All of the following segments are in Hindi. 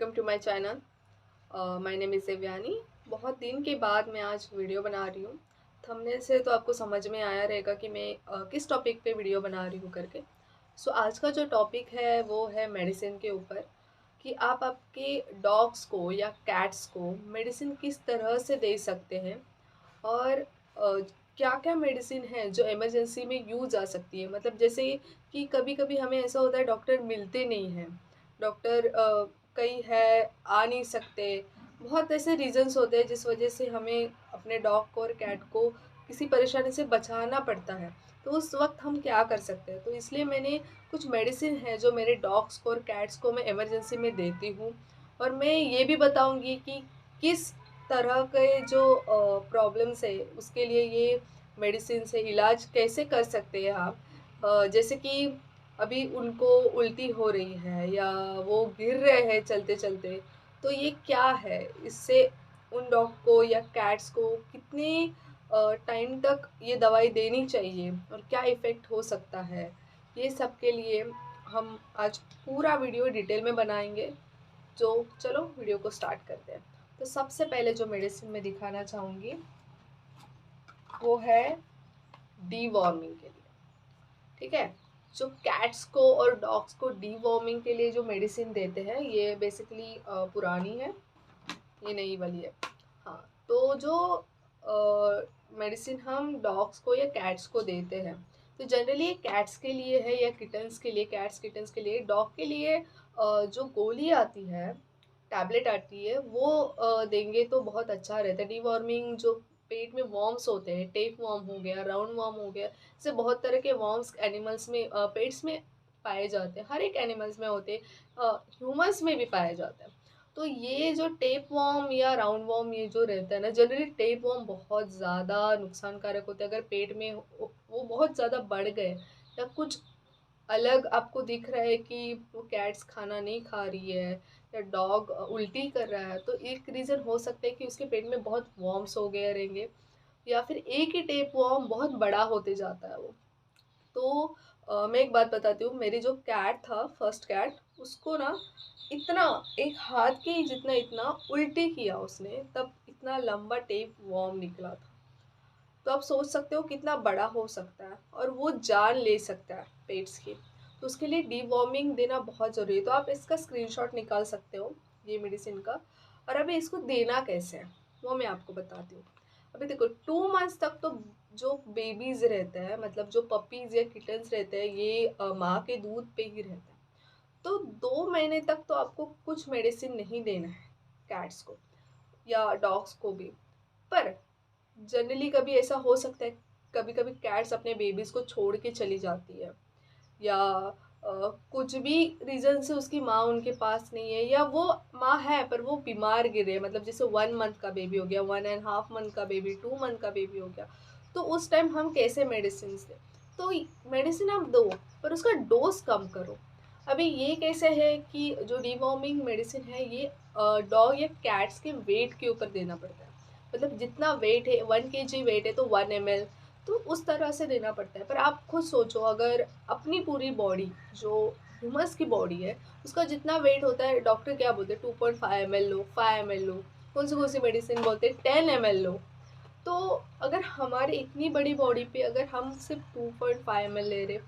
Welcome to my channel. My name is Devyani. बहुत दिन के बाद मैं आज वीडियो बना रही हूँ। थंबनेल से तो आपको समझ में आया रहेगा कि मैं किस टॉपिक पे वीडियो बना रही हूँ करके। आज का जो टॉपिक है वो है मेडिसिन के ऊपर, कि आप आपके डॉग्स को या कैट्स को मेडिसिन किस तरह से दे सकते हैं, और क्या क्या मेडिसिन है जो इमरजेंसी में यूज़ आ सकती है। मतलब जैसे कि कभी कभी हमें ऐसा होता है डॉक्टर मिलते नहीं हैं, डॉक्टर कई है आ नहीं सकते। बहुत ऐसे रीजंस होते हैं जिस वजह से हमें अपने डॉग को और कैट को किसी परेशानी से बचाना पड़ता है। तो उस वक्त हम क्या कर सकते हैं, तो इसलिए मैंने कुछ मेडिसिन है जो मेरे डॉग्स को और कैट्स को मैं इमरजेंसी में देती हूँ। और मैं ये भी बताऊँगी कि किस तरह के जो प्रॉब्लम्स है उसके लिए ये मेडिसिन से इलाज कैसे कर सकते हैं आप। जैसे कि अभी उनको उल्टी हो रही है या वो गिर रहे हैं चलते चलते, तो ये क्या है, इससे उन डॉग को या कैट्स को कितने टाइम तक ये दवाई देनी चाहिए और क्या इफ़ेक्ट हो सकता है, ये सब के लिए हम आज पूरा वीडियो डिटेल में बनाएंगे। तो चलो वीडियो को स्टार्ट करते हैं। तो सबसे पहले जो मेडिसिन मैं दिखाना चाहूँगी वो है डीवॉर्मिंग के लिए। ठीक है, जो कैट्स को और डॉग्स को डीवॉर्मिंग के लिए जो मेडिसिन देते हैं ये बेसिकली पुरानी है, ये नई वाली है। हाँ, तो जो मेडिसिन हम डॉग्स को या कैट्स को देते हैं, तो जनरली ये कैट्स के लिए है या किटन्स के लिए, कैट्स किटन्स के लिए। डॉग के लिए जो गोली आती है, टैबलेट आती है, वो देंगे तो बहुत अच्छा रहता है। डीवॉर्मिंग जो पेट में वॉर्म्स होते हैं, टेप वॉर्म हो गया, राउंड वॉर्म हो गया, जैसे बहुत तरह के वॉर्म्स एनिमल्स में पेट्स में पाए जाते हैं। हर एक एनिमल्स में होते हैं, ह्यूमंस में भी पाए जाते हैं। तो ये जो टेप वॉर्म या राउंड वॉर्म ये जो रहता है ना, जनरली टेप वॉर्म बहुत ज़्यादा नुकसानकारक होता है। अगर पेट में वो बहुत ज़्यादा बढ़ गए या कुछ अलग आपको दिख रहा है कि वो कैट्स खाना नहीं खा रही है या डॉग उल्टी कर रहा है, तो एक रीज़न हो सकता है कि उसके पेट में बहुत वॉर्म्स हो गए रहेंगे, या फिर एक ही टेप वॉर्म बहुत बड़ा होते जाता है वो। तो मैं एक बात बताती हूँ, मेरी जो कैट था, फर्स्ट कैट, उसको ना इतना, एक हाथ के ही जितना इतना उल्टी किया उसने, तब इतना लंबा टेप वॉर्म निकला था। तो आप सोच सकते हो कितना बड़ा हो सकता है और वो जान ले सकता है पेट्स की। तो उसके लिए डीवॉर्मिंग देना बहुत ज़रूरी है। तो आप इसका स्क्रीनशॉट निकाल सकते हो ये मेडिसिन का। और अभी इसको देना कैसे है वो मैं आपको बताती हूँ। अभी देखो, 2 मंथ्स तक तो जो बेबीज़ रहते हैं, मतलब जो पपीज़ या किटन्स रहते हैं, ये माँ के दूध पे ही रहते हैं। तो 2 महीने तक तो आपको कुछ मेडिसिन नहीं देना है कैट्स को या डॉग्स को भी। पर जनरली कभी ऐसा हो सकता है, कभी कभी कैट्स अपने बेबीज को छोड़ के चली जाती है, या कुछ भी रीज़न से उसकी माँ उनके पास नहीं है, या वो माँ है पर वो बीमार गिरे, मतलब जैसे 1 मंथ का बेबी हो गया, 1.5 मंथ का बेबी, 2 मंथ का बेबी हो गया। तो उस टाइम हम कैसे मेडिसिन दें? तो मेडिसिन आप दो, पर उसका डोज कम करो। अभी ये कैसे है कि जो डिवॉर्मिंग मेडिसिन है ये डॉग या कैट्स के वेट के ऊपर देना पड़ता है। मतलब जितना वेट है, 1 kg वेट है तो 1 ml, तो उस तरह से देना पड़ता है। पर आप खुद सोचो, अगर अपनी पूरी बॉडी जो ह्यूमस की बॉडी है उसका जितना वेट होता है, डॉक्टर क्या बोलते हैं 2.5 ml लो, 5 ml लो, कौन सी मेडिसिन बोलते हैं 10 ml लो। तो अगर हमारी इतनी बड़ी बॉडी पे अगर हम सिर्फ 2.5 ml ले रहे,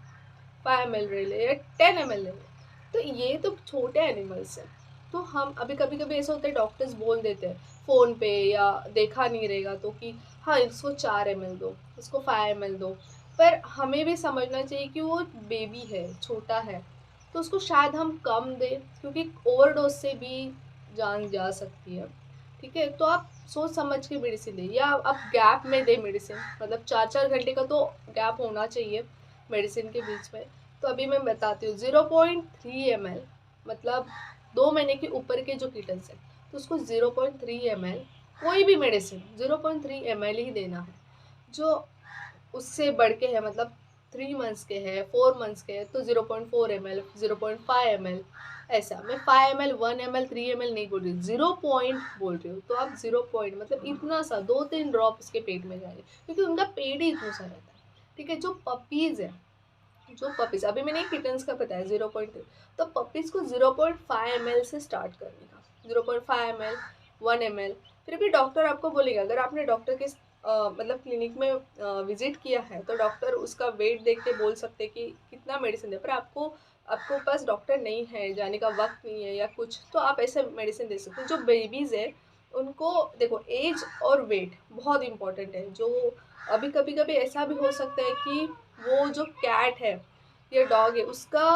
5 ml ले रहे या 10 ml ले रहे, तो ये तो छोटे एनिमल्स हैं। तो हम अभी कभी कभी ऐसा होता है डॉक्टर्स बोल देते हैं फ़ोन पे या देखा नहीं रहेगा तो कि हाँ इसको 4 ml दो, इसको 5 ml दो। पर हमें भी समझना चाहिए कि वो बेबी है, छोटा है, तो उसको शायद हम कम दें, क्योंकि ओवरडोज से भी जान जा सकती है। ठीक है, तो आप सोच समझ के मेडिसिन दें, या आप गैप में दें मेडिसिन, मतलब 4-4 घंटे का तो गैप होना चाहिए मेडिसिन के बीच में। तो अभी मैं बताती हूँ, 0.3 ml, मतलब 2 महीने के ऊपर के जो किटन्स हैं तो उसको 0.3 ml, कोई भी मेडिसिन 0.3 ml ही देना है। जो उससे बढ़ के है, मतलब 3 मंथ्स के है, 4 मंथ्स के है, तो 0.4 ml, 0.5 ml, ऐसा। मैं 5 ml, 1 ml, 3 ml नहीं बोल रही हूँ, 0 पॉइंट बोल रही हूँ। तो आप 0 पॉइंट मतलब इतना सा 2-3 ड्रॉप उसके पेट में जाएंगे, क्योंकि उनका पेट ही इतना सा रहता है। ठीक है, जो पपीज़ है, जो पपीज़ अभी मैंने किटन्स का बताया 0.3, तो पपीज़ को 0.5 ml से स्टार्ट करने का। 0.5 ml, 1 ml। फिर भी डॉक्टर आपको बोलेगा, अगर आपने डॉक्टर के मतलब क्लिनिक में विजिट किया है तो डॉक्टर उसका वेट देख के बोल सकते हैं कि कितना मेडिसिन दे, पर आपको आपको पास डॉक्टर नहीं है, जाने का वक्त नहीं है या कुछ, तो आप ऐसे मेडिसिन दे सकते हैं। जो बेबीज़ है उनको देखो, एज और वेट बहुत इंपॉर्टेंट है। जो अभी कभी कभी ऐसा भी हो सकता है कि वो जो कैट है या डॉग है उसका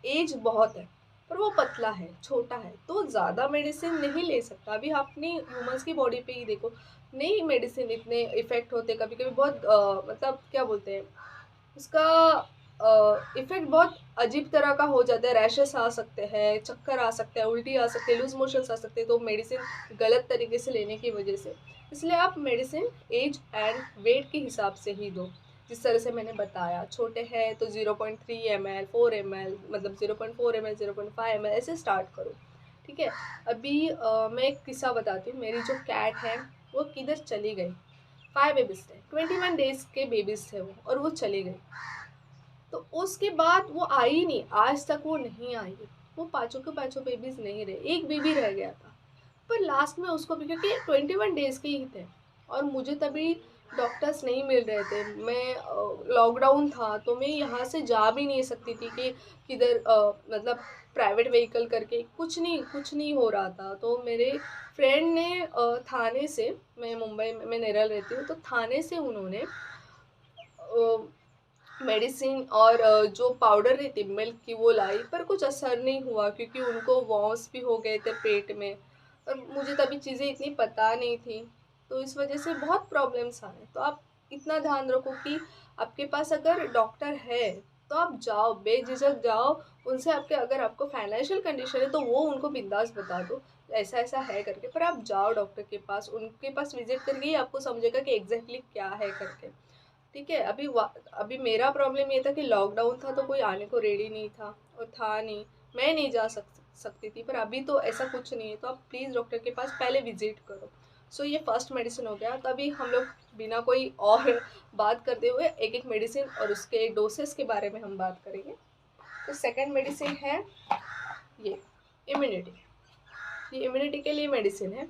एज बहुत है पर वो पतला है, छोटा है, तो ज़्यादा मेडिसिन नहीं ले सकता। अभी अपनी ह्यूमंस की बॉडी पे ही देखो, नहीं मेडिसिन इतने इफ़ेक्ट होते, कभी कभी बहुत मतलब क्या बोलते हैं उसका इफ़ेक्ट बहुत अजीब तरह का हो जाता है। रैशेस आ सकते हैं, चक्कर आ सकते हैं, उल्टी आ सकती है, लूज मोशंस आ सकते हैं, तो मेडिसिन गलत तरीके से लेने की वजह से। इसलिए आप मेडिसिन एज एंड वेट के हिसाब से ही दो, जिस तरह से मैंने बताया। छोटे हैं तो 0.3 ml, 4 ml, मतलब 0.4 ml, 0.5 ml ऐसे स्टार्ट करो। ठीक है। अभी मैं एक किस्सा बताती हूँ। मेरी जो कैट है वो किधर चली गई। 5 बेबीज थे, 21 डेज के बेबीज थे वो, और वो चले गए। तो उसके बाद वो आई नहीं, आज तक वो नहीं आई। वो पाँचों के पाँचों बेबीज नहीं रहे, एक बेबी रह गया था। पर लास्ट में उसको भी, क्योंकि 21 डेज के ही थे और मुझे तभी डॉक्टर्स नहीं मिल रहे थे, मैं लॉकडाउन था तो मैं यहाँ से जा भी नहीं सकती थी कि किधर मतलब प्राइवेट व्हीकल करके कुछ नहीं हो रहा था। तो मेरे फ्रेंड ने थाने से, मैं मुंबई में, मैं नेरल रहती हूँ, तो थाने से उन्होंने मेडिसिन और जो पाउडर रहती मिल्क की वो लाई, पर कुछ असर नहीं हुआ क्योंकि उनको वॉम्स भी हो गए थे पेट में, और मुझे तभी चीज़ें इतनी पता नहीं थी, तो इस वजह से बहुत प्रॉब्लम्स आए। तो आप इतना ध्यान रखो कि आपके पास अगर डॉक्टर है तो आप जाओ, बेझिझक जाओ उनसे। आपके अगर आपको फाइनेंशियल कंडीशन है तो वो उनको बिंदास बता दो ऐसा ऐसा है करके, पर आप जाओ डॉक्टर के पास, उनके पास विजिट करके ही आपको समझेगा कि एग्जैक्टली क्या है करके। ठीक है। अभी मेरा प्रॉब्लम ये था कि लॉकडाउन था तो कोई आने को रेडी नहीं था, और था नहीं, मैं नहीं जा सकती थी। पर अभी तो ऐसा कुछ नहीं है, तो आप प्लीज़ डॉक्टर के पास पहले विजिट करो। सो ये फर्स्ट मेडिसिन हो गया। तभी हम लोग बिना कोई और बात करते हुए एक एक मेडिसिन और उसके डोसेस के बारे में हम बात करेंगे। तो सेकेंड मेडिसिन है ये इम्यूनिटी। ये इम्यूनिटी के लिए मेडिसिन है।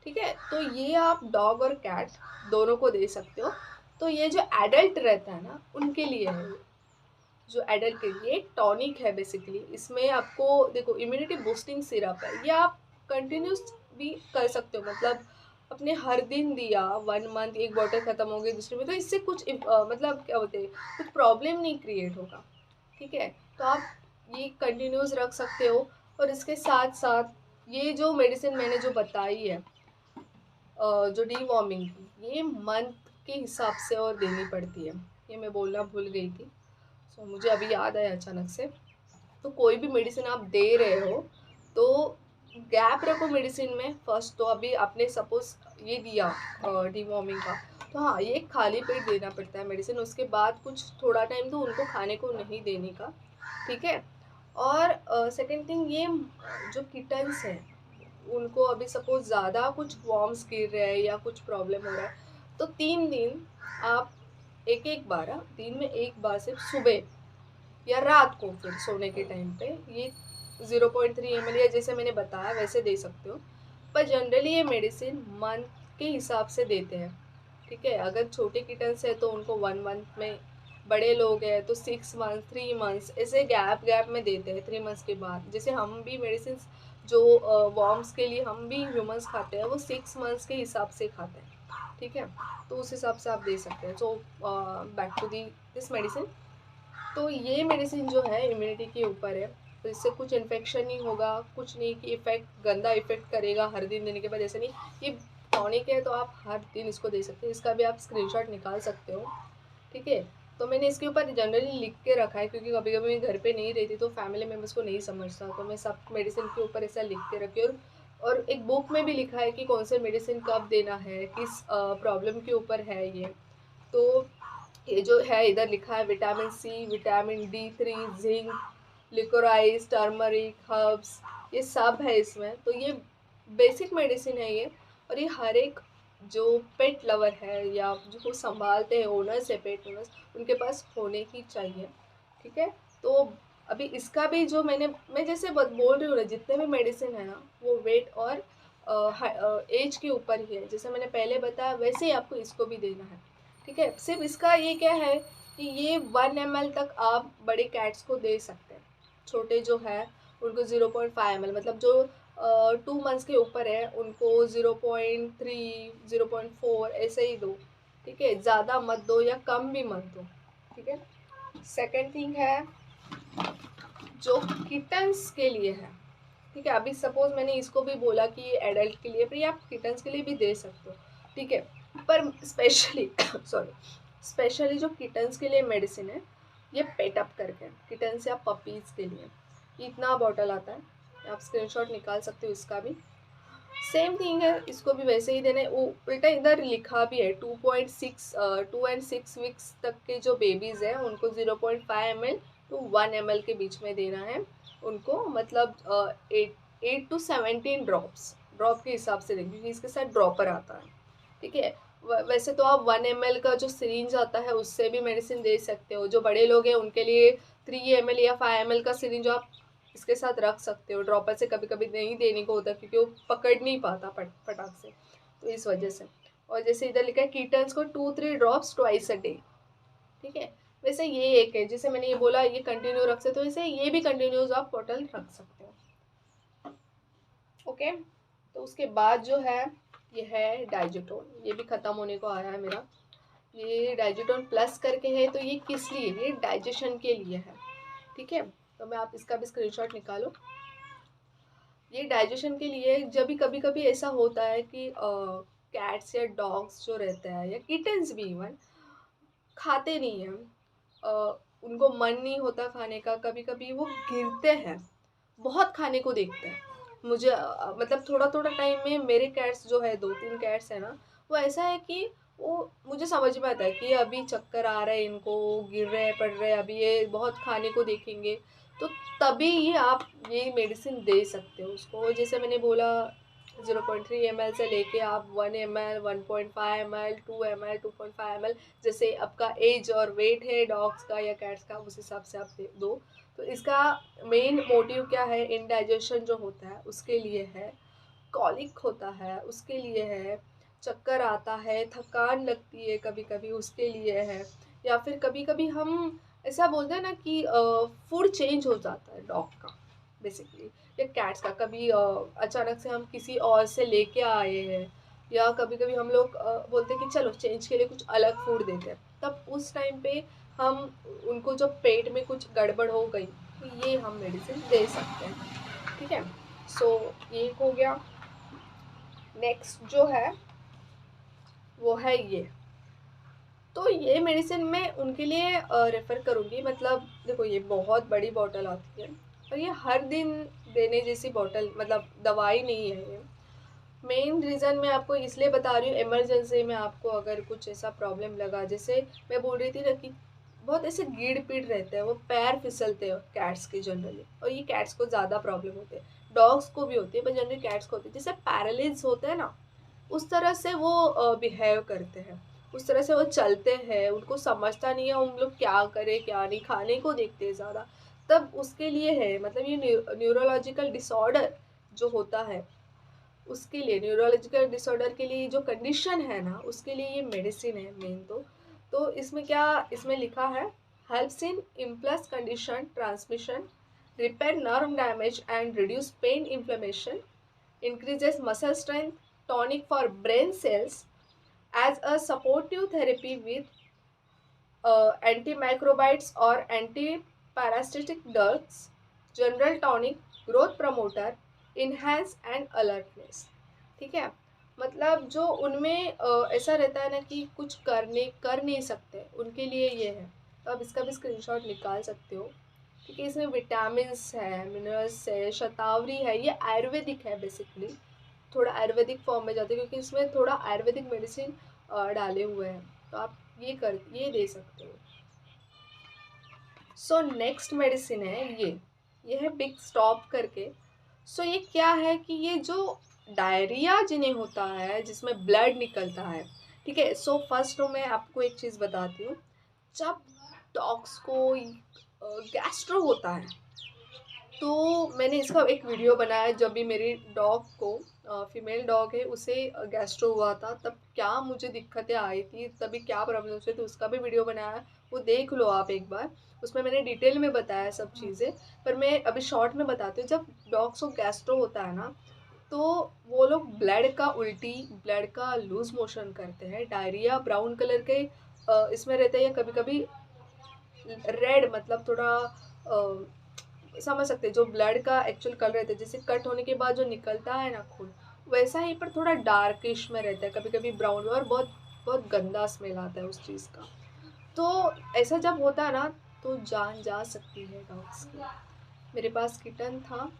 ठीक है। तो ये आप डॉग और कैट दोनों को दे सकते हो। तो ये जो एडल्ट रहता है ना उनके लिए है ये। जो एडल्ट के लिए टॉनिक है बेसिकली। इसमें आपको देखो इम्यूनिटी बूस्टिंग सिरप है, ये आप कंटिन्यूस भी कर सकते हो, मतलब अपने हर दिन दिया, 1 मंथ, एक बॉटल खत्म हो गई दूसरे में, तो इससे कुछ मतलब क्या बोलते हैं, कुछ प्रॉब्लम नहीं क्रिएट होगा। ठीक है। तो आप ये कंटिन्यूस रख सकते हो। और इसके साथ साथ ये जो मेडिसिन मैंने जो बताई है, जो डीवॉर्मिंग की, ये मंथ के हिसाब से और देनी पड़ती है। ये मैं बोलना भूल गई थी, सो मुझे अभी याद आया अचानक से। तो कोई भी मेडिसिन आप दे रहे हो तो गैप रखो मेडिसिन में। फर्स्ट तो अभी आपने सपोज ये दिया डीवॉर्मिंग का, तो हाँ ये खाली पेट देना पड़ता है मेडिसिन। उसके बाद कुछ थोड़ा टाइम तो उनको खाने को नहीं देने का। ठीक है। और सेकंड थिंग, ये जो किटन्स हैं उनको अभी सपोज ज़्यादा कुछ वॉर्म्स गिर रहे हैं या कुछ प्रॉब्लम हो रहा है, तो 3 दिन आप एक एक बार, दिन में एक बार सिर्फ सुबह या रात को फिर सोने के टाइम पे ये 0.3 ml या जैसे मैंने बताया वैसे दे सकते हो। पर जनरली ये मेडिसिन मंथ के हिसाब से देते हैं। ठीक है। अगर छोटे किटन्स है तो उनको 1 मंथ में, बड़े लोग हैं तो 6 मंथ, 3 मंथ्स, ऐसे गैप गैप में देते हैं। 3 मंथ्स के बाद जैसे हम भी मेडिसिन जो वॉर्म्स के लिए हम भी ह्यूमंस खाते हैं वो 6 मंथ्स के हिसाब से खाते हैं। ठीक है। तो उस हिसाब से आप दे सकते हैं। So back to the this medicine. तो ये मेडिसिन जो है इम्यूनिटी के ऊपर है, तो इससे कुछ इन्फेक्शन नहीं होगा, कुछ नहीं कि इफेक्ट गंदा इफेक्ट करेगा हर दिन देने के बाद, ऐसा नहीं। ये टॉनिक है तो आप हर दिन इसको दे सकते हैं। इसका भी आप स्क्रीनशॉट निकाल सकते हो। ठीक है। तो मैंने इसके ऊपर जनरली लिख के रखा है क्योंकि कभी कभी मैं घर पे नहीं रहती तो फैमिली मेम्बर्स को नहीं समझता, तो मैं सब मेडिसिन के ऊपर ऐसा लिख के रखी। और एक बुक में भी लिखा है कि कौन से मेडिसिन कब देना है, किस प्रॉब्लम के ऊपर है ये। तो ये जो है इधर लिखा है विटामिन सी, विटामिन D3, जिंक, लिकोराइज, टर्मरिक, हर्ब्स, ये सब है इसमें। तो ये बेसिक मेडिसिन है ये। और ये हर एक जो पेट लवर है या जो संभालते हैं, ओनर्स है, पेट ओनर्स, उनके पास होने ही चाहिए। ठीक है। तो अभी इसका भी जो मैं जैसे बोल रही हूँ ना, जितने भी मेडिसिन है ना वो वेट और एज के ऊपर ही है। जैसे मैंने पहले बताया वैसे ही आपको इसको भी देना है, ठीक है। सिर्फ इसका ये क्या है कि ये 1 ml तक आप बड़े कैट्स को दे सकते हैं। छोटे जो है उनको 0.5 ml, मतलब जो 2 मंथ्स के ऊपर है उनको 0.3 0.4 ऐसे ही दो, ठीक है। ज़्यादा मत दो या कम भी मत दो, ठीक है। सेकेंड थिंग है जो किटन्स के लिए है, ठीक है। अभी सपोज मैंने इसको भी बोला कि ये एडल्ट के लिए, पर ये आप किटन्स के लिए भी दे सकते हो, ठीक है। पर स्पेशली सॉरी, स्पेशली जो किटन्स के लिए मेडिसिन है ये पेट अप करके, किटन्स या पपीज़ के लिए इतना बॉटल आता है, आप स्क्रीनशॉट निकाल सकते हो इसका भी। सेम थिंग है, इसको भी वैसे ही देना है। वो उल्टा इधर लिखा भी है 2 and 6 वीक्स तक के जो बेबीज़ हैं उनको 0.5 ml टू 1 ml के बीच में देना है उनको, मतलब 8 to 17 ड्रॉप के हिसाब से देंगे, क्योंकि इसके साथ ड्रॉपर आता है, ठीक है। वैसे तो आप 1 ml का जो सिरिंज आता है उससे भी मेडिसिन दे सकते हो। जो बड़े लोग हैं उनके लिए 3 ml या 5 ml का सिरिंज आप इसके साथ रख सकते हो। ड्रॉपर से कभी कभी नहीं देने को होता क्योंकि वो पकड़ नहीं पाता फटाक से, तो इस वजह से। और जैसे इधर लिखा है कीटन्स को 2-3 ड्रॉप्स ट्वाइस अ डे, ठीक है। वैसे ये एक है, जैसे मैंने ये बोला ये कंटिन्यू रख सकते हो, वैसे ये भी कंटिन्यूज आप बॉटल रख सकते हो, ओके। तो उसके बाद जो है ये है डाइजेटोन, ये भी ख़त्म होने को आया है मेरा। ये डाइजेटोन प्लस करके है, तो ये किस लिए, ये डाइजेशन के लिए है, ठीक है। तो मैं आप इसका भी स्क्रीनशॉट निकालो। ये डाइजेशन के लिए, जब भी कभी कभी ऐसा होता है कि कैट्स या डॉग्स जो रहते हैं या किटन्स भी इवन खाते नहीं हैं, उनको मन नहीं होता खाने का, कभी कभी वो गिरते हैं, बहुत खाने को देखते हैं। मुझे मतलब थोड़ा थोड़ा टाइम में मेरे कैट्स जो है 2-3 कैट्स है ना, वो ऐसा है कि वो मुझे समझ में आता है कि अभी चक्कर आ रहा है इनको, गिर रहे हैं पड़ रहे हैं, अभी ये बहुत खाने को देखेंगे, तो तभी ये आप ये मेडिसिन दे सकते हो उसको। जैसे मैंने बोला 0.3 ml से लेके आप 1 ml 1.5 ml 2 ml 2.5 ml, जैसे आपका एज और वेट है डॉग्स का या कैट्स का उस हिसाब से आप दो। तो इसका मेन मोटिव क्या है, इनडाइजेशन जो होता है उसके लिए है, कॉलिक होता है उसके लिए है, चक्कर आता है, थकान लगती है कभी कभी उसके लिए है, या फिर कभी कभी हम ऐसा बोलते हैं ना कि फूड चेंज हो जाता है डॉग का बेसिकली, या कैट्स का। कभी अचानक से हम किसी और से लेके आए हैं, या कभी कभी हम लोग बोलते हैं कि चलो चेंज के लिए कुछ अलग फूड देते हैं, तब उस टाइम पे हम उनको जब पेट में कुछ गड़बड़ हो गई तो ये हम मेडिसिन दे सकते हैं, ठीक है। सो ये हो गया। नेक्स्ट जो है वो है ये, तो ये मेडिसिन मैं उनके लिए रेफ़र करूँगी। मतलब देखो ये बहुत बड़ी बॉटल आती है और ये हर दिन देने जैसी बॉटल, मतलब दवाई नहीं है ये। मेन रीज़न मैं आपको इसलिए बता रही हूँ, इमरजेंसी में आपको अगर कुछ ऐसा प्रॉब्लम लगा, जैसे मैं बोल रही थी ना कि बहुत ऐसे गिड़ पीड़ रहते हैं, वो पैर फिसलते हैं कैट्स के जनरली, और ये कैट्स को ज़्यादा प्रॉब्लम होती है, डॉग्स को भी होती है पर जनरली कैट्स को होती है। जैसे पैरालिज होते हैं ना, उस तरह से वो बिहेव करते हैं, उस तरह से वो चलते हैं, उनको समझता नहीं है हम लोग क्या करें क्या नहीं, खाने को देखते हैं ज़्यादा, तब उसके लिए है। मतलब ये न्यूरोलॉजिकल डिसऑर्डर जो होता है उसके लिए, न्यूरोलॉजिकल डिसऑर्डर के लिए जो कंडीशन है ना उसके लिए ये मेडिसिन है मेन। तो इसमें क्या, इसमें लिखा है helps in impulse condition transmission, repair nerve damage and reduce pain inflammation, increases muscle strength, tonic for brain cells, as a supportive therapy with antimicrobites or antiparasitic drugs, general tonic, growth promoter, enhance and alertness, ठीक है। मतलब जो उनमें ऐसा रहता है ना कि कुछ कर नहीं सकते, उनके लिए ये है। तो आप इसका भी स्क्रीनशॉट निकाल सकते हो, क्योंकि इसमें विटामिन्स है, मिनरल्स है, शतावरी है, ये आयुर्वेदिक है बेसिकली, थोड़ा आयुर्वेदिक फॉर्म में जाते हैं क्योंकि इसमें थोड़ा आयुर्वेदिक मेडिसिन डाले हुए हैं। तो आप ये दे सकते हो। सो नेक्स्ट मेडिसिन है ये है बिग स्टॉप करके। सो ये क्या है कि ये जो डायरिया जिन्हें होता है जिसमें ब्लड निकलता है, ठीक है। सो फर्स्ट तो मैं आपको एक चीज़ बताती हूँ, जब डॉग्स को गैस्ट्रो होता है, तो मैंने इसका एक वीडियो बनाया जब भी मेरी डॉग को फीमेल डॉग है उसे गैस्ट्रो हुआ था, तब क्या मुझे दिक्कतें आई थी, तभी क्या प्रॉब्लम्स हुई थी, उसका भी वीडियो बनाया। वो देख लो आप एक बार, उसमें मैंने डिटेल में बताया सब चीज़ें। पर मैं अभी शॉर्ट में बताती हूँ। जब डॉग्स को गैस्ट्रो होता है ना, तो वो लोग ब्लड का उल्टी, ब्लड का लूज मोशन करते हैं, डायरिया ब्राउन कलर के इसमें रहते हैं, या कभी कभी रेड, मतलब थोड़ा समझ सकते हैं जो ब्लड का एक्चुअल कलर रहता है, जैसे कट होने के बाद जो निकलता है ना खून, वैसा ही पर थोड़ा डार्किश में रहता है, कभी कभी ब्राउन में, और बहुत बहुत गंदा स्मेल आता है उस चीज़ का। तो ऐसा जब होता है ना, तो जान जा सकती है डॉग्स की। मेरे पास किटन था।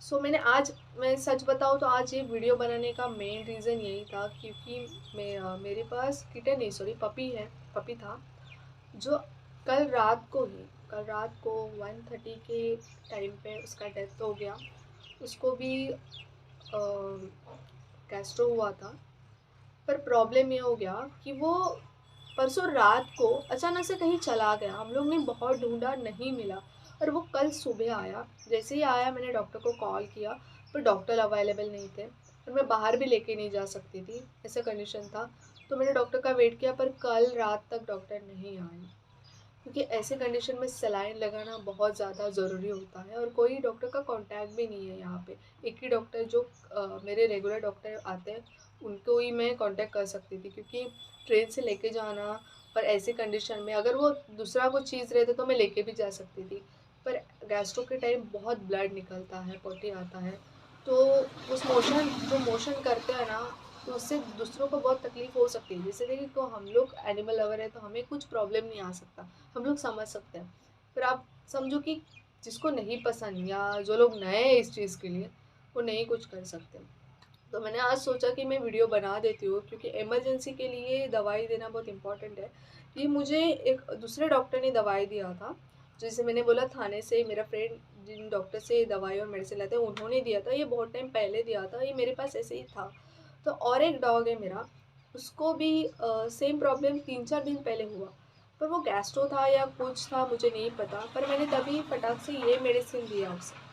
सो मैं सच बताऊँ तो आज ये वीडियो बनाने का मेन रीज़न यही था, क्योंकि मेरे पास किटन नहीं, सॉरी, पपी है, पपी था, जो कल रात को 1:30 के टाइम पे उसका डेथ हो गया। उसको भी गैस्ट्रो हुआ था। पर प्रॉब्लम ये हो गया कि वो परसों रात को अचानक से कहीं चला गया। हम लोग ने बहुत ढूंढा, नहीं मिला, और वो कल सुबह आया। जैसे ही आया मैंने डॉक्टर को कॉल किया, पर डॉक्टर अवेलेबल नहीं थे, और मैं बाहर भी लेके नहीं जा सकती थी, ऐसा कंडीशन था। तो मैंने डॉक्टर का वेट किया, पर कल रात तक डॉक्टर नहीं आए, क्योंकि ऐसे कंडीशन में सलाइन लगाना बहुत ज़्यादा ज़रूरी होता है, और कोई डॉक्टर का कांटेक्ट भी नहीं है यहाँ पे। एक ही डॉक्टर जो मेरे रेगुलर डॉक्टर आते हैं, उनको ही मैं कांटेक्ट कर सकती थी, क्योंकि ट्रेन से लेके जाना, और ऐसे कंडीशन में अगर वो दूसरा कुछ चीज़ रहता तो मैं लेके भी जा सकती थी। पर गैस्ट्रो के टाइम बहुत ब्लड निकलता है, पोटी आता है, तो उस मोशन जो मोशन करते हैं ना, तो उससे दूसरों को बहुत तकलीफ हो सकती है। जैसे देखिए, को हम लोग एनिमल लवर है तो हमें कुछ प्रॉब्लम नहीं आ सकता, हम लोग समझ सकते हैं। फिर आप समझो कि जिसको नहीं पसंद, या जो लोग नए हैं इस चीज़ के लिए, वो नहीं कुछ कर सकते। तो मैंने आज सोचा कि मैं वीडियो बना देती हूँ, क्योंकि इमरजेंसी के लिए दवाई देना बहुत इंपॉर्टेंट है। ये मुझे एक दूसरे डॉक्टर ने दवाई दिया था, जैसे मैंने बोला थाने से मेरा फ्रेंड जिन डॉक्टर से दवाई और मेडिसिन लाते हैं उन्होंने दिया था। ये बहुत टाइम पहले दिया था, ये मेरे पास ऐसे ही था। तो और एक डॉग है मेरा, उसको भी सेम प्रॉब्लम 3-4 दिन पहले हुआ, पर वो गैस्ट्रो था या कुछ था मुझे नहीं पता, पर मैंने तभी फटाक से ये मेडिसिन दिया उसे।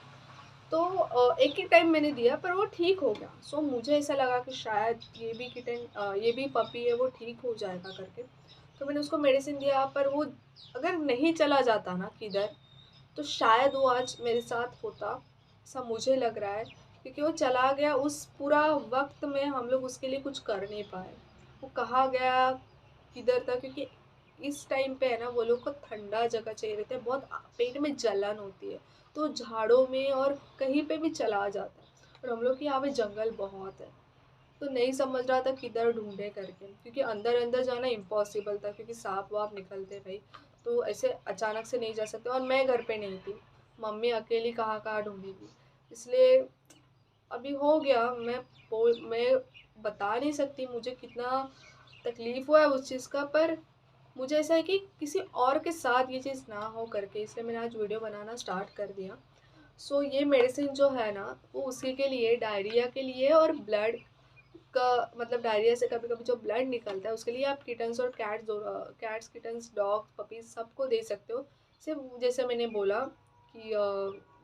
तो एक ही टाइम मैंने दिया, पर वो ठीक हो गया। सो मुझे ऐसा लगा कि शायद ये भी पपी है, वो ठीक हो जाएगा करके। तो मैंने उसको मेडिसिन दिया, पर वो अगर नहीं चला जाता ना किधर, तो शायद वो आज मेरे साथ होता, ऐसा मुझे लग रहा है। क्योंकि वो चला गया, उस पूरा वक्त में हम लोग उसके लिए कुछ कर नहीं पाए। वो कहाँ गया, किधर था, क्योंकि इस टाइम पे है ना, वो लोग को ठंडा जगह चाहिए रहता है, बहुत पेट में जलन होती है, तो झाड़ों में और कहीं पे भी चला जाता है। और हम लोग के यहाँ पे जंगल बहुत है, तो नहीं समझ रहा था किधर ढूंढे करके, क्योंकि अंदर अंदर जाना इम्पॉसिबल था, क्योंकि सांप वाप निकलते भाई, तो ऐसे अचानक से नहीं जा सकते, और मैं घर पे नहीं थी, मम्मी अकेली कहाँ कहाँ ढूंढेगी। इसलिए अभी हो गया। मैं बता नहीं सकती मुझे कितना तकलीफ हुआ है उस चीज़ का, पर मुझे ऐसा है कि किसी और के साथ ये चीज़ ना हो करके, इसलिए मैंने आज वीडियो बनाना स्टार्ट कर दिया। सो ये मेडिसिन जो है ना, वो उसी के लिए, डायरिया के लिए, और ब्लड का मतलब डायरिया से कभी कभी जो ब्लड निकलता है उसके लिए आप किटन्स और कैट्स, किटन्स, डॉग्स, पपीज सबको दे सकते हो। सिर्फ जैसे मैंने बोला कि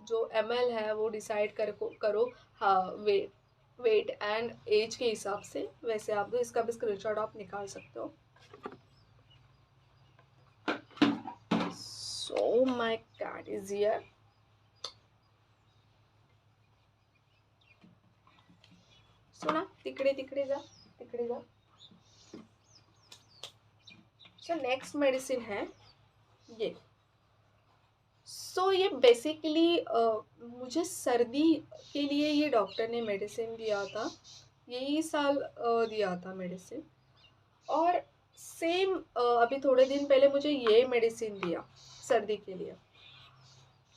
जो ml है वो डिसाइड करो। हाँ, वेट एंड एज के हिसाब से वैसे आप दो। इसका भी स्क्रीनशॉट आप निकाल सकते हो। सो माई कैट इज हियर। सुना, तिकडे तिकडे जा, तिकडे जा। सो नेक्स्ट मेडिसिन है ये। ये बेसिकली मुझे सर्दी के लिए ये डॉक्टर ने मेडिसिन दिया था, यही साल दिया था मेडिसिन। और सेम अभी थोड़े दिन पहले मुझे ये मेडिसिन दिया सर्दी के लिए।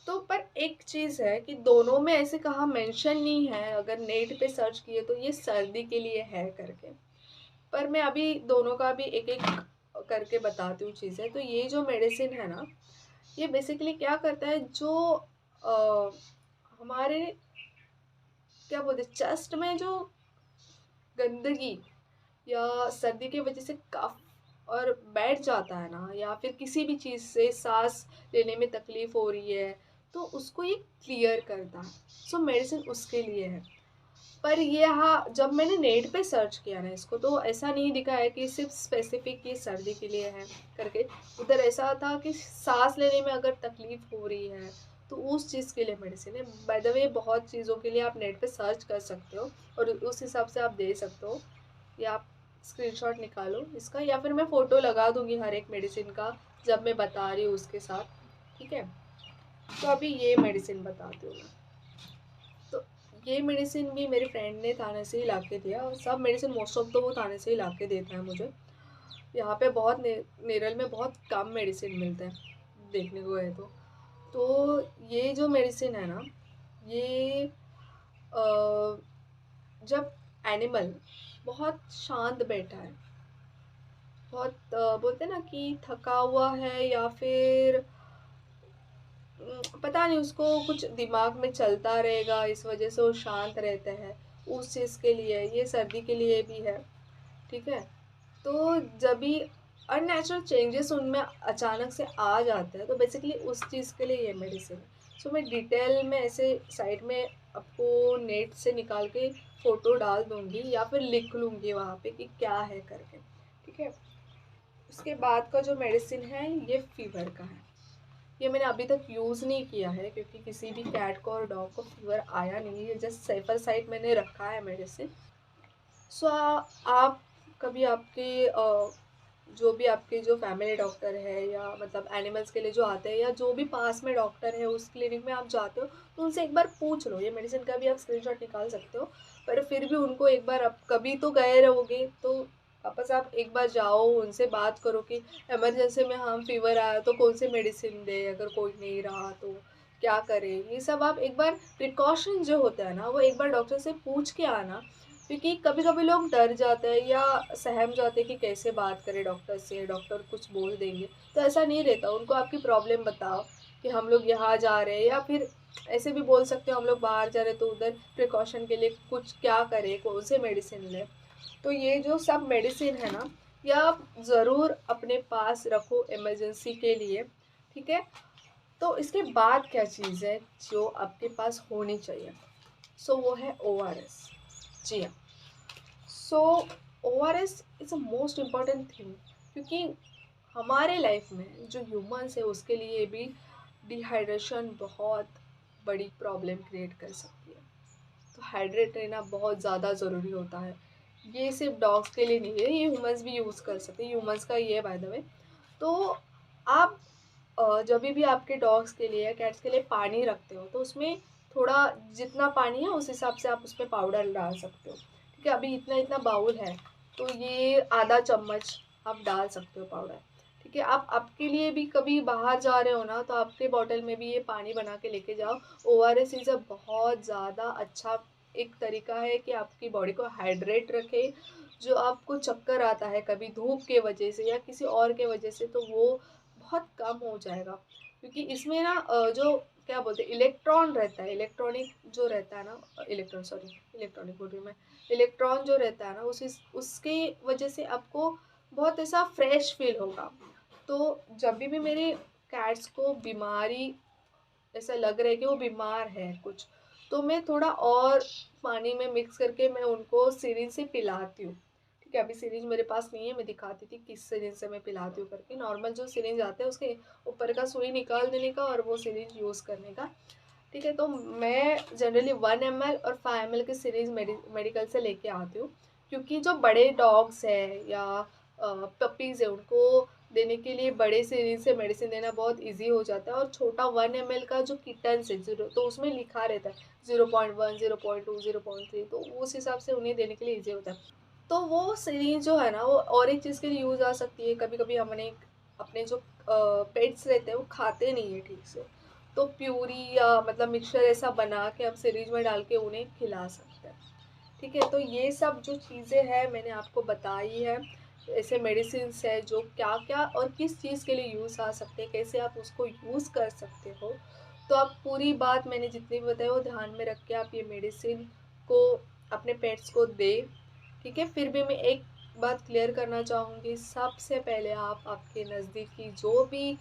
तो पर एक चीज़ है कि दोनों में ऐसे कहाँ मेंशन नहीं है, अगर नेट पे सर्च किए तो ये सर्दी के लिए है करके। पर मैं अभी दोनों का भी एक एक करके बताती हूँ चीज़ें। तो ये जो मेडिसिन है ना, ये बेसिकली क्या करता है, जो अ, हमारे क्या बोलते चेस्ट में जो गंदगी या सर्दी की वजह से कफ और बैठ जाता है ना, या फिर किसी भी चीज़ से सांस लेने में तकलीफ हो रही है, तो उसको ये क्लियर करता है। सो मेडिसिन उसके लिए है। पर ये हाँ, जब मैंने नेट पे सर्च किया ना इसको, तो ऐसा नहीं दिखा है कि सिर्फ स्पेसिफिक ये सर्दी के लिए है करके। उधर ऐसा था कि सांस लेने में अगर तकलीफ हो रही है तो उस चीज़ के लिए मेडिसिन है। बाय द वे बहुत चीज़ों के लिए आप नेट पे सर्च कर सकते हो और उस हिसाब से आप दे सकते हो, या आप स्क्रीनशॉट निकालो इसका, या फिर मैं फ़ोटो लगा दूंगी हर एक मेडिसिन का जब मैं बता रही हूँ उसके साथ। ठीक है, तो अभी ये मेडिसिन बताती हूँ मैं। तो ये मेडिसिन भी मेरे फ्रेंड ने थाने से ही ला के दिया, और सब मेडिसिन मोस्ट ऑफ तो वो थाने से ही ला के देता है मुझे। यहाँ पे बहुत नेरल में बहुत कम मेडिसिन मिलता है देखने को है तो ये जो मेडिसिन है ना, ये जब एनिमल बहुत शांत बैठा है, बहुत बोलते हैं ना कि थका हुआ है, या फिर पता नहीं उसको कुछ दिमाग में चलता रहेगा इस वजह से वो शांत रहते हैं, उस चीज़ के लिए ये सर्दी के लिए भी है। ठीक है, तो जब भी अननेचुरल चेंजेस उनमें अचानक से आ जाते हैं तो बेसिकली उस चीज़ के लिए ये मेडिसिन है। सो मैं डिटेल में ऐसे साइड में आपको नेट से निकाल के फ़ोटो डाल दूँगी, या फिर लिख लूँगी वहाँ पे कि क्या है करके। ठीक है, उसके बाद का जो मेडिसिन है ये फीवर का है। ये मैंने अभी तक यूज़ नहीं किया है क्योंकि किसी भी कैट को और डॉग को फीवर आया नहीं है, जस्ट सेफर साइड मैंने रखा है मेडिसिन। सो आप कभी आपके जो भी आपके जो फैमिली डॉक्टर है, या मतलब एनिमल्स के लिए जो आते हैं, या जो भी पास में डॉक्टर है उस क्लिनिक में आप जाते हो, तो उनसे एक बार पूछ लो। ये मेडिसिन का भी आप स्क्रीनशॉट निकाल सकते हो, पर फिर भी उनको एक बार, आप कभी तो गए रहोगे तो वापस आप एक बार जाओ, उनसे बात करो कि इमरजेंसी में हम फीवर आया तो कौन सी मेडिसिन दे, अगर कोई नहीं रहा तो क्या करें। ये सब आप एक बार प्रिकॉशन जो होता है ना, वो एक बार डॉक्टर से पूछ के आना, क्योंकि कभी कभी लोग डर जाते हैं या सहम जाते हैं कि कैसे बात करें डॉक्टर से, डॉक्टर कुछ बोल देंगे। तो ऐसा नहीं रहता, उनको आपकी प्रॉब्लम बताओ कि हम लोग यहाँ जा रहे हैं, या फिर ऐसे भी बोल सकते हो हम लोग बाहर जा रहे हैं तो उधर प्रिकॉशन के लिए कुछ क्या करें, कौन से मेडिसिन लें। तो ये जो सब मेडिसिन है ना, यह आप ज़रूर अपने पास रखो इमरजेंसी के लिए। ठीक है, तो इसके बाद क्या चीज़ है जो आपके पास होनी चाहिए, सो वो है ORS। जी हाँ, सो ORS is a most important thing, क्योंकि हमारे लाइफ में जो ह्यूमंस है उसके लिए भी डिहाइड्रेशन बहुत बड़ी प्रॉब्लम क्रिएट कर सकती है। तो हाइड्रेट रहना बहुत ज़्यादा ज़रूरी होता है। ये सिर्फ डॉग्स के लिए नहीं है, ये ह्यूमंस भी यूज़ कर सकते हैं, ह्यूमंस का ये है बाय द वे। तो आप जब भी आपके डॉग्स के लिए या कैट्स के लिए पानी रखते हो तो उसमें थोड़ा, जितना पानी है उस हिसाब से आप उसमें पाउडर डाल सकते हो। ठीक है, अभी इतना इतना बाउल है तो ये आधा चम्मच आप डाल सकते हो पाउडर। ठीक है, आप आपके लिए भी कभी बाहर जा रहे हो ना, तो आपके बॉटल में भी ये पानी बना के लेके जाओ। ORS इज़ अ बहुत ज़्यादा अच्छा एक तरीका है कि आपकी बॉडी को हाइड्रेट रखे। जो आपको चक्कर आता है कभी धूप के वजह से या किसी और के वजह से, तो वो बहुत कम हो जाएगा, क्योंकि इसमें ना जो क्या बोलते हैं इलेक्ट्रॉन रहता है, इलेक्ट्रॉनिक जो रहता है ना, इलेक्ट्रॉनिक बोल रही हूँ मैं, इलेक्ट्रॉन जो रहता है ना, उसके वजह से आपको बहुत ऐसा फ्रेश फील होगा। तो जब भी मेरे कैट्स को बीमारी ऐसा लग रहा है कि वो बीमार है कुछ, तो मैं थोड़ा और पानी में मिक्स करके मैं उनको सिरिंज से पिलाती हूँ। ठीक है, अभी सिरिंज मेरे पास नहीं है, मैं दिखाती थी किस सिरिंज से मैं पिलाती हूँ करके। नॉर्मल जो सिरिंज आते हैं उसके ऊपर का सुई निकाल देने का और वो सिरिंज यूज़ करने का। ठीक है, तो मैं जनरली 1 ml और 5 ml की सिरिंज मेडिकल से लेके आती हूँ, क्योंकि जो बड़े डॉग्स है या पपीज़ है उनको देने के लिए बड़े सिरिंज से मेडिसिन देना बहुत इजी हो जाता है। और छोटा 1 ml का जो किटन्स है जीरो, तो उसमें लिखा रहता है 0.1 0.2 0.3, तो उस हिसाब से उन्हें देने के लिए इजी होता है। तो वो सिरिंज जो है ना, वो और एक चीज़ के लिए यूज़ आ सकती है। कभी कभी हमने अपने जो पेट्स रहते हैं वो खाते नहीं है ठीक से, तो प्यूरी या मतलब मिक्सचर ऐसा बना के हम सिरिंज में डाल के उन्हें खिला सकते हैं। ठीक है, तो ये सब जो चीज़ें हैं मैंने आपको बताई है। ऐसे मेडिसिन्स है जो क्या क्या और किस चीज़ के लिए यूज़ आ सकते हैं, कैसे आप उसको यूज़ कर सकते हो। तो आप पूरी बात मैंने जितनी भी बताई वो ध्यान में रख के आप ये मेडिसिन को अपने पेट्स को दें। ठीक है, फिर भी मैं एक बात क्लियर करना चाहूँगी, सबसे पहले आप आपके नज़दीकी जो भी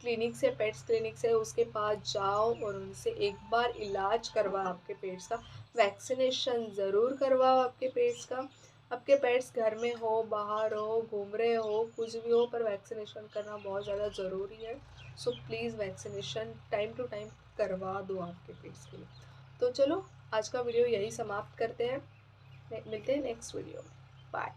क्लिनिक से, पेट्स क्लिनिक से उसके पास जाओ और उनसे एक बार इलाज करवाओ आपके पेट्स का, वैक्सीनेशन ज़रूर करवाओ आपके पेट्स का। आपके पेट्स घर में हो, बाहर हो, घूम रहे हो, कुछ भी हो, पर वैक्सीनेशन करना बहुत ज़्यादा ज़रूरी है। So please vaccination time to time करवा दो आपके पेट्स के लिए। तो चलो आज का वीडियो यही समाप्त करते हैं, मिलते हैं नेक्स्ट वीडियो में। बाय।